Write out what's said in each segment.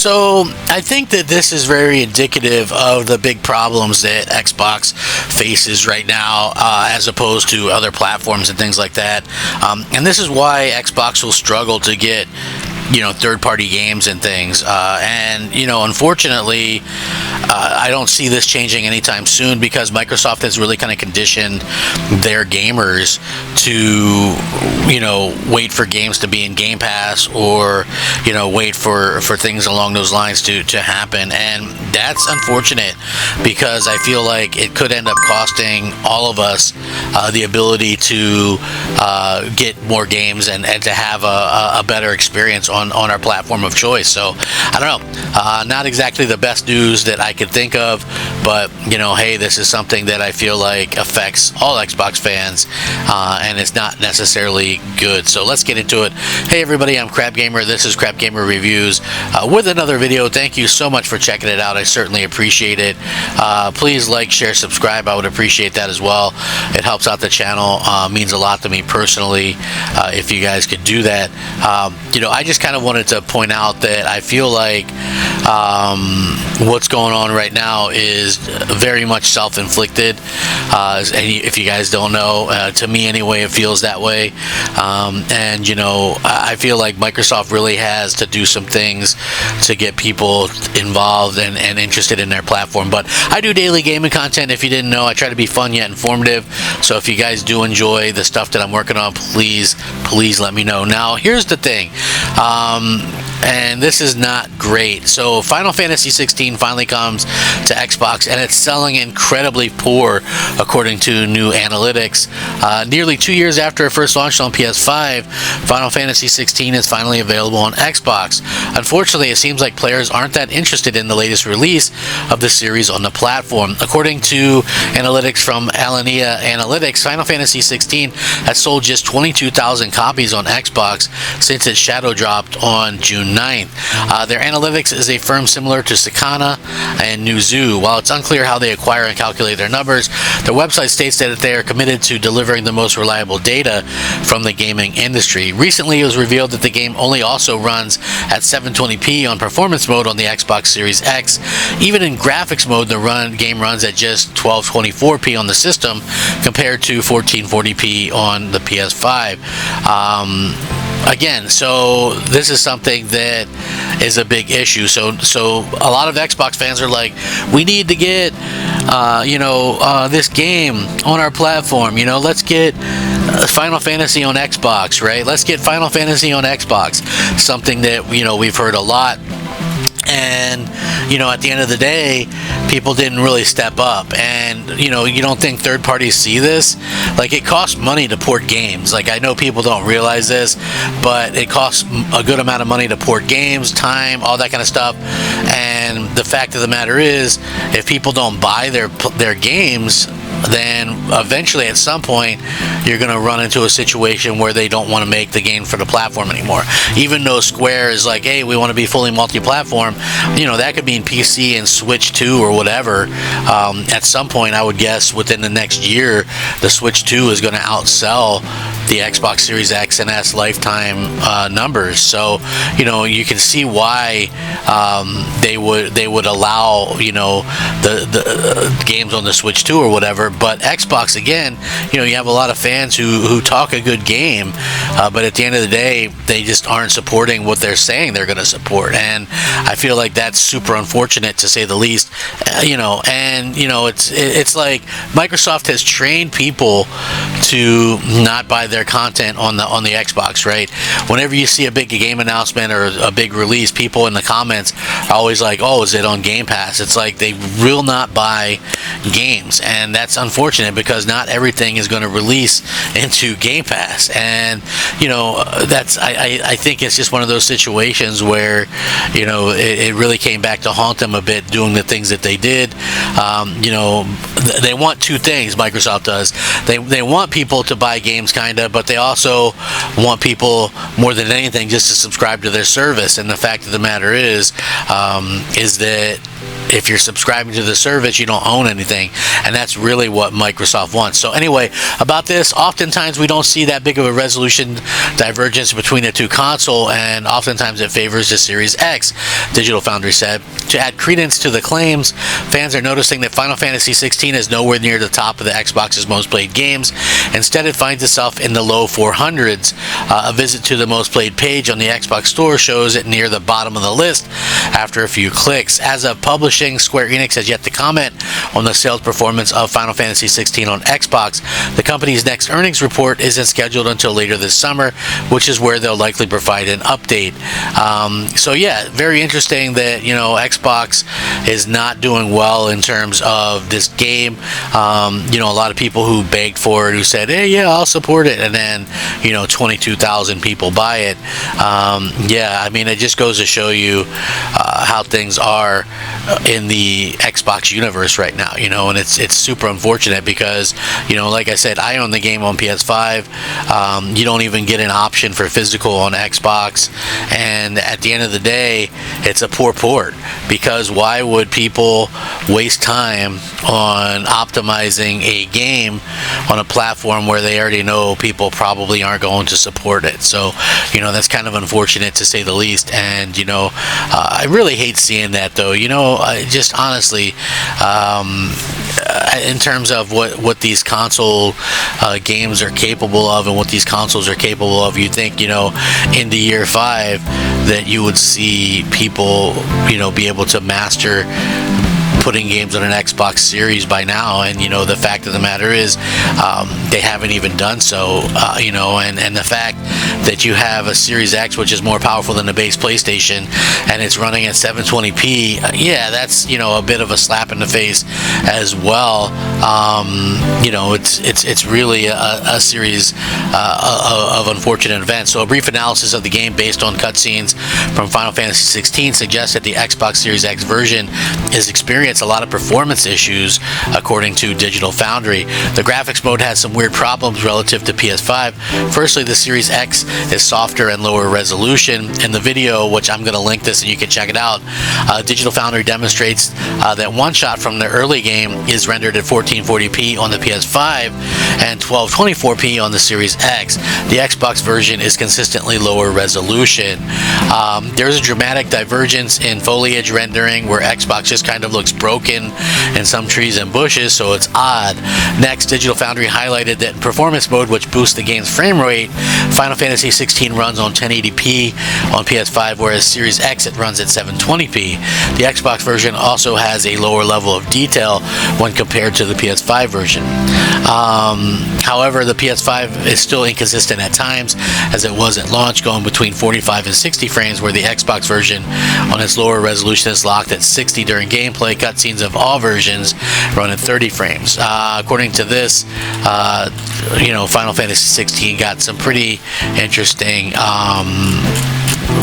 So I think that this is very indicative of the big problems that Xbox faces right now, as opposed to other platforms and things like that. And this is why Xbox will struggle to get third-party games and things. And unfortunately, I don't see this changing anytime soon because Microsoft has really kind of conditioned their gamers to, wait for games to be in Game Pass or, wait for things along those lines to happen. And that's unfortunate because I feel like it could end up costing all of us the ability to get more games and to have a better experience on our platform of choice. So I don't know, not exactly the best news that I could think of, but hey, this is something that I feel like affects all Xbox fans, and it's not necessarily good. So let's get into it. Hey everybody, I'm Crab Gamer. This is Crab Gamer Reviews with another video. Thank you so much for checking it out. I certainly appreciate it. Please like, share, subscribe. I would appreciate that as well. It helps out the channel, means a lot to me personally, if you guys could do that. I just kind of wanted to point out that I feel like what's going on right now is very much self-inflicted. And if you guys don't know, to me anyway, it feels that way. And I feel like Microsoft really has to do some things to get people involved and interested in their platform. But I do daily gaming content. If you didn't know, I try to be fun yet informative. So if you guys do enjoy the stuff that I'm working on, please let me know. Now here's the thing, and this is not great. So Final Fantasy 16 finally comes to Xbox, and it's selling incredibly poor according to new analytics. Nearly 2 years after it first launched on PS5, Final Fantasy 16 is finally available on Xbox. Unfortunately, it seems like players aren't that interested in the latest release of the series on the platform. According to analytics from Alinea Analytics, Final Fantasy 16 has sold just 22,000 copies on Xbox since it shadow dropped on June 9th. Their analytics is a firm similar to Sakana and Newzoo. While it's unclear how they acquire and calculate their numbers, their website states that they are committed to delivering the most reliable data from the gaming industry. Recently, it was revealed that the game only also runs at 720p on performance mode on the Xbox Series X. Even in graphics mode, the game runs at just 1224p on the system compared to 1440p on the PS5. Again, so this is something that is a big issue. So a lot of Xbox fans are like, we need to get this game on our platform. Let's get Final Fantasy on Xbox, right? Let's get Final Fantasy on Xbox. Something that we've heard a lot. And at the end of the day, people didn't really step up. And you don't think third parties see this? Like, it costs money to port games. Like, I know people don't realize this, but it costs a good amount of money to port games, time, all that kind of stuff. And the fact of the matter is, if people don't buy their games, then eventually at some point you're going to run into a situation where they don't want to make the game for the platform anymore. Even though Square is like, hey, we want to be fully multi-platform, that could mean PC and Switch 2 or whatever. At some point, I would guess within the next year, the Switch 2 is going to outsell the Xbox Series X and S lifetime numbers. So you can see why they would allow the games on the Switch 2 or whatever. But Xbox, again, you have a lot of fans who talk a good game, but at the end of the day, they just aren't supporting what they're saying they're going to support. And I feel like that's super unfortunate, to say the least. It's like Microsoft has trained people to not buy their content on the Xbox, right? Whenever you see a big game announcement or a big release, people in the comments are always like, oh, is it on Game Pass? It's like they will not buy games, and that's unfortunate because not everything is going to release into Game Pass. And I think it's just one of those situations where it really came back to haunt them a bit, doing the things that they did. They want two things. Microsoft does. They want people to buy games, kinda, but they also want people more than anything just to subscribe to their service. And the fact of the matter is that if you're subscribing to the service, you don't own anything, and that's really what Microsoft wants. So anyway, about this, oftentimes we don't see that big of a resolution divergence between the two console, and oftentimes it favors the Series X, Digital Foundry said. To add credence to the claims, fans are noticing that Final Fantasy 16 is nowhere near the top of the Xbox's most played games. Instead, it finds itself in the low 400s. A visit to the most played page on the Xbox Store shows it near the bottom of the list after a few clicks. As of publishing, Square Enix has yet to comment on the sales performance of Final Fantasy 16 on Xbox. The company's next earnings report isn't scheduled until later this summer, which is where they'll likely provide an update. So yeah, very interesting that, you know, Xbox is not doing well in terms of this game. You know, a lot of people who begged for it, who said, hey, yeah, I'll support it, and then, you know, 22,000 people buy it. Yeah, I mean, it just goes to show you how things are in the Xbox universe right now, you know, and it's super unfortunate because, you know, like I said, I own the game on PS5. You don't even get an option for physical on Xbox, and at the end of the day, it's a poor port, because why would people waste time on optimizing a game on a platform where they already know people probably aren't going to support it? So, you know, that's kind of unfortunate to say the least. And, you know, I really hate seeing that, though. You know, just honestly, in terms of what these console games are capable of and what these consoles are capable of, you think, you know, into year 5 that you would see people, you know, be able to master putting games on an Xbox Series by now. And, you know, the fact of the matter is they haven't even done so. You know, and the fact that you have a Series X, which is more powerful than the base PlayStation, and it's running at 720p, yeah, that's, you know, a bit of a slap in the face as well. You know, it's really a series of unfortunate events. So a brief analysis of the game based on cutscenes from Final Fantasy 16 suggests that the Xbox Series X version is experiencing a lot of performance issues, according to Digital Foundry. The graphics mode has some weird problems relative to PS5. Firstly, the Series X is softer and lower resolution. In the video, which I'm going to link this and you can check it out, Digital Foundry demonstrates that one shot from the early game is rendered at 1440p on the PS5 and 1224p on the Series X. The Xbox version is consistently lower resolution. There's a dramatic divergence in foliage rendering where Xbox just kind of looks broken in some trees and bushes, so it's odd. Next, Digital Foundry highlighted that in performance mode, which boosts the game's frame rate, Final Fantasy 16 runs on 1080p on PS5, whereas Series X it runs at 720p. The Xbox version also has a lower level of detail when compared to the PS5 version. However, the PS5 is still inconsistent at times, as it was at launch, going between 45 and 60 frames, where the Xbox version on its lower resolution is locked at 60 during gameplay. Cutscenes of all versions run at 30 frames. According to this, you know, Final Fantasy 16 got some pretty interesting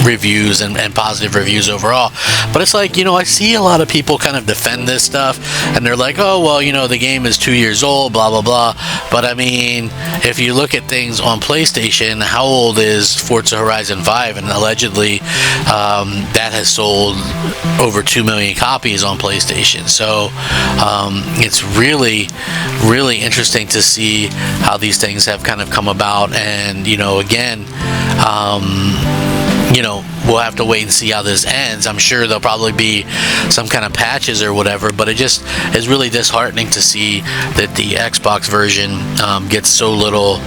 reviews and positive reviews overall. But it's like, you know, I see a lot of people kind of defend this stuff, and they're like, oh, well, you know, the game is 2 years old, blah, blah, blah. But I mean, if you look at things on PlayStation, how old is Forza Horizon 5? And allegedly, that has sold over 2 million copies on PlayStation. So it's really, really interesting to see how these things have kind of come about. And, you know, again, you know, we'll have to wait and see how this ends. I'm sure there'll probably be some kind of patches or whatever, but it just is really disheartening to see that the Xbox version gets so little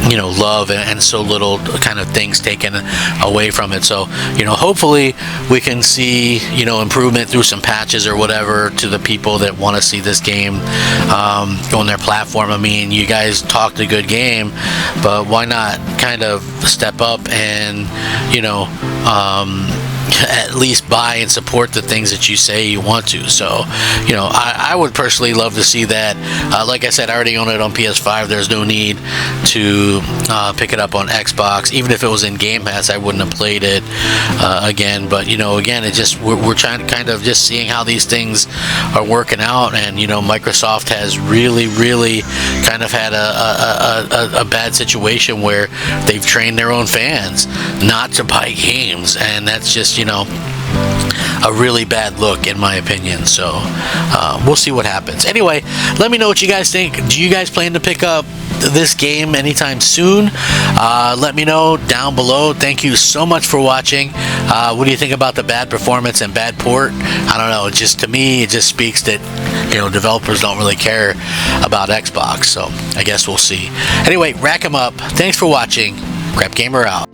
you know, love and so little kind of things taken away from it. So, you know, hopefully we can see, you know, improvement through some patches or whatever to the people that want to see this game on their platform. I mean, you guys talked a good game, but why not kind of step up and, you know, at least buy and support the things that you say you want to. So, you know, I would personally love to see that. Like I said, I already own it on PS5. There's no need to pick it up on Xbox. Even if it was in Game Pass, I wouldn't have played it again. But, you know, again, it just we're trying to kind of just seeing how these things are working out. And, you know, Microsoft has really, really kind of had a bad situation where they've trained their own fans not to buy games, and that's just, you know, a really bad look in my opinion. So we'll see what happens. Anyway, let me know what you guys think. Do you guys plan to pick up this game anytime soon? Let me know down below. Thank you so much for watching. What do you think about the bad performance and bad port? I don't know, just to me it just speaks that, you know, developers don't really care about Xbox. So I guess we'll see. Anyway, rack 'em up. Thanks for watching. Crap Gamer out.